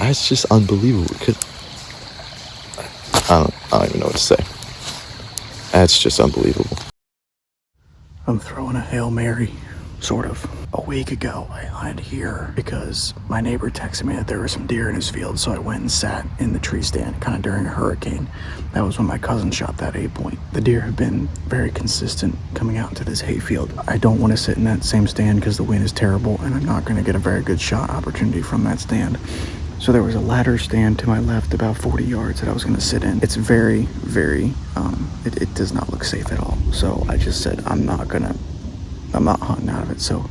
That's just unbelievable. I don't even know what to say. That's just unbelievable. I'm throwing a Hail Mary, sort of. A week ago, I hunted here because my neighbor texted me that there were some deer in his field, so I went and sat in the tree stand kind of during a hurricane. That was when my cousin shot that 8-point. The deer have been very consistent coming out into this hayfield. I don't want to sit in that same stand because the wind is terrible and I'm not going to get a very good shot opportunity from that stand. So there was a ladder stand to my left about 40 yards that I was going to sit in. It's very, it does not look safe at all. So I just said, I'm not hunting out of it. So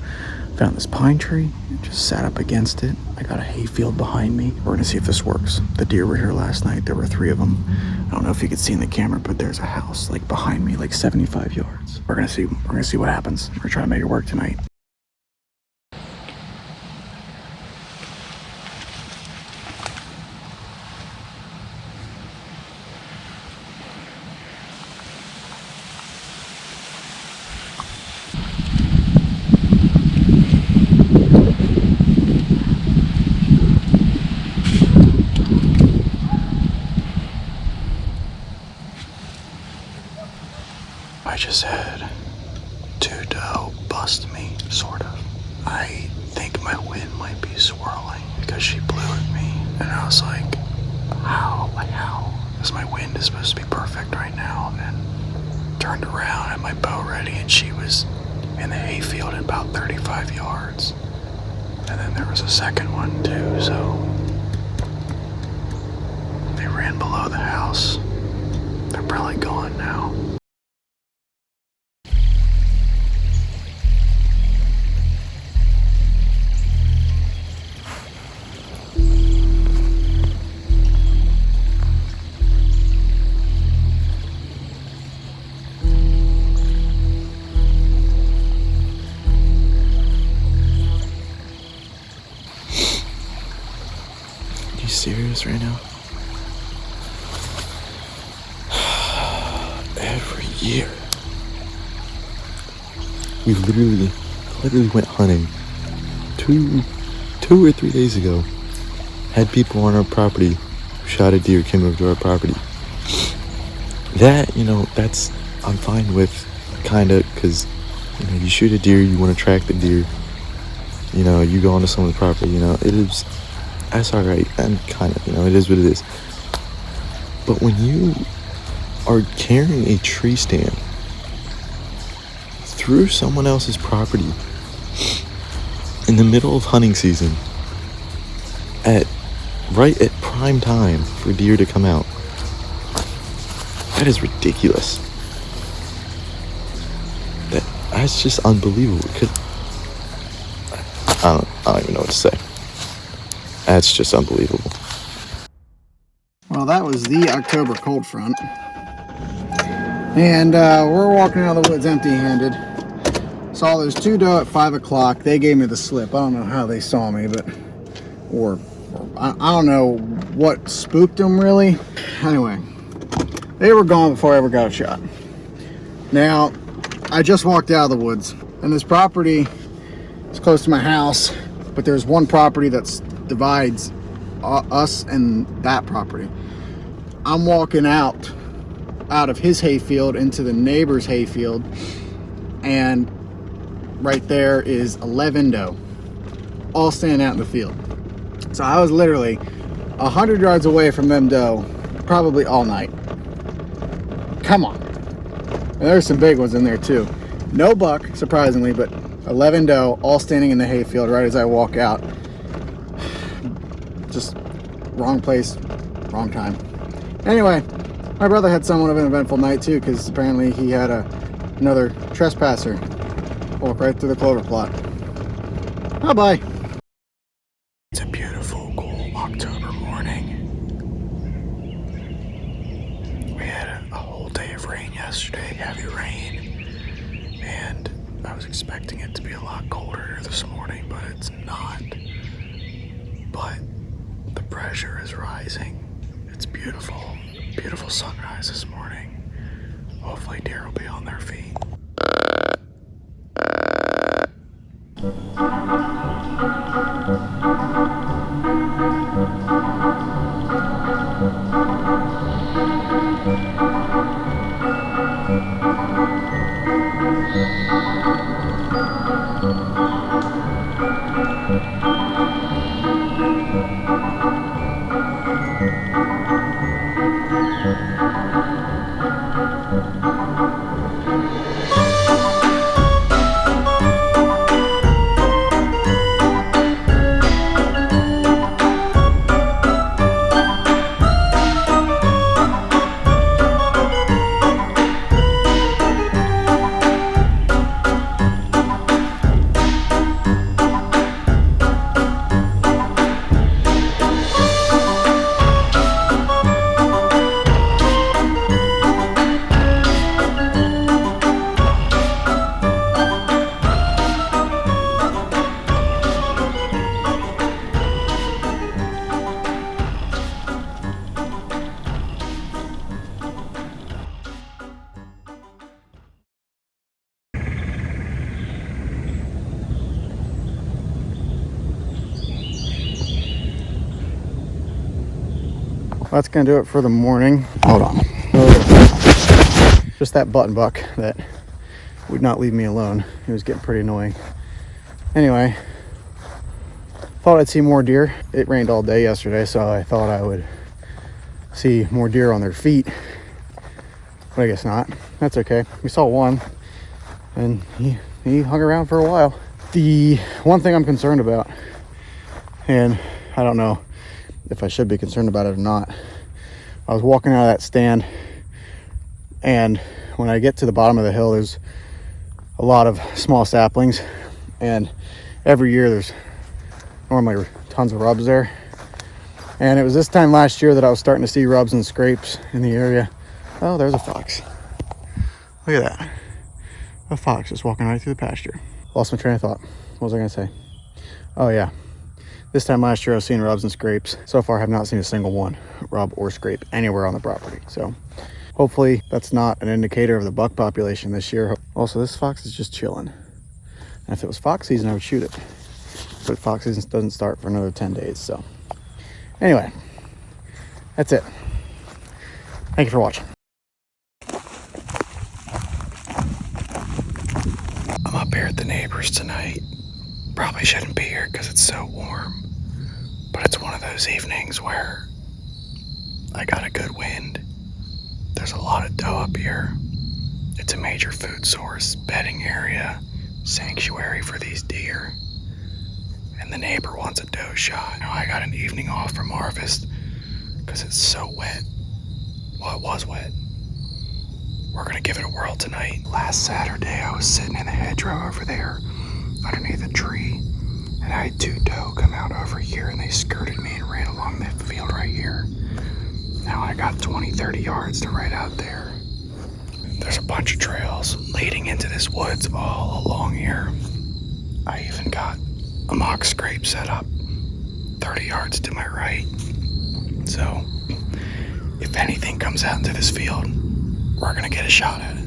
found this pine tree, just sat up against it. I got a hayfield behind me. We're gonna see if this works. The deer were here last night. There were 3 of them. I don't know if you could see in the camera, but there's a house like behind me, like 75 yards. We're gonna see what happens. We're gonna try to make it work tonight. I just had 2 doe bust me, sort of. I think my wind might be swirling because she blew at me. And I was like, how? Because my wind is supposed to be perfect right now. And turned around, had my bow ready, and she was in the hayfield at about 35 yards. And then there was a second one too, so they ran below the house. They're probably gone now. Serious right now? Every year we literally went hunting two or 3 days ago. Had people on our property who shot a deer, came over to our property. That, that's I'm fine with, kind of, because you shoot a deer, you want to track the deer, you go onto someone's property, that's all right. And kind of, it is what it is. But when you are carrying a tree stand through someone else's property in the middle of hunting season, right at prime time for deer to come out, that is ridiculous. That's just unbelievable. I don't even know what to say. That's just unbelievable. Well, that was the October cold front. And we're walking out of the woods empty-handed. Saw those 2 doe at 5 o'clock. They gave me the slip. I don't know how they saw me, but or I don't know what spooked them really. Anyway, they were gone before I ever got a shot. Now, I just walked out of the woods, and this property is close to my house, but there's one property that's divides us and that property. I'm walking out of his hayfield into the neighbor's hayfield, and right there is 11 doe, all standing out in the field. So I was literally 100 yards away from them doe probably all night. Come on. And there's some big ones in there too. No buck, surprisingly, but 11 doe all standing in the hayfield right as I walk out. Just wrong place, wrong time. Anyway, my brother had somewhat of an eventful night too, because apparently he had another trespasser walk right through the clover plot. Bye-bye. It's a beautiful, cool October morning. We had a whole day of rain yesterday, heavy rain, and I was expecting it to be a lot colder this morning, but it's not. But the pressure is rising. It's beautiful. Beautiful sunrise this morning. Hopefully deer will be on their feet. That's gonna do it for the morning. Hold on. Just that button buck that would not leave me alone. He was getting pretty annoying. Anyway, thought I'd see more deer. It rained all day yesterday, so I thought I would see more deer on their feet, but I guess not. That's okay. We saw one, and he hung around for a while. The one thing I'm concerned about, and I don't know if I should be concerned about it or not, I was walking out of that stand, and when I get to the bottom of the hill, there's a lot of small saplings, and every year there's normally tons of rubs there. And it was this time last year that I was starting to see rubs and scrapes in the area. Oh, there's a fox. Look at that. A fox just walking right through the pasture. Lost my train of thought. What was I gonna say? Oh yeah. This time last year I was seeing rubs and scrapes. So far I have not seen a single one, rub or scrape, anywhere on the property. So hopefully that's not an indicator of the buck population this year. Also, this fox is just chilling. And if it was fox season, I would shoot it. But fox season doesn't start for another 10 days, so. Anyway, that's it. Thank you for watching. I'm up here at the neighbors tonight. Probably shouldn't be here because it's so warm. But it's one of those evenings where I got a good wind. There's a lot of doe up here. It's a major food source, bedding area, sanctuary for these deer. And the neighbor wants a doe shot. Now I got an evening off from harvest because it's so wet. Well, it was wet. We're gonna give it a whirl tonight. Last Saturday I was sitting in the hedgerow over there underneath a tree, and I had two doe come out over here and they skirted me and ran along that field right here. Now I got 20-30 yards to right out there. There's a bunch of trails leading into this woods all along here. I even got a mock scrape set up 30 yards to my right. So if anything comes out into this field, we're gonna get a shot at it.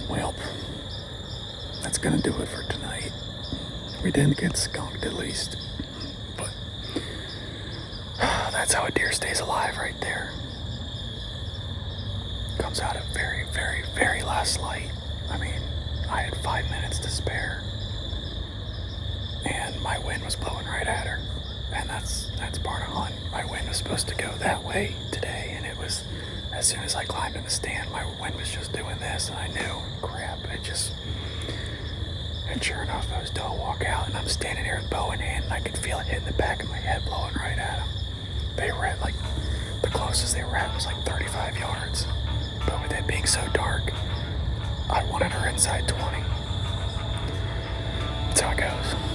Well, that's gonna do it for tonight. We didn't get skunked at least, but that's how a deer stays alive right there. Comes out at very, very, very last light. I mean, I had 5 minutes to spare, and my wind was blowing right at her, and that's part of hunting. My wind was supposed to go that way today, and it was, as soon as I climbed in the stand, my wind was just doing this, and I knew, crap, and sure enough, I was doe walk out, and I'm standing here with bow in hand, and I could feel it hitting the back of my head, blowing right at them. They were at the closest they were at was 35 yards. But with it being so dark, I wanted her inside 20. That's how it goes.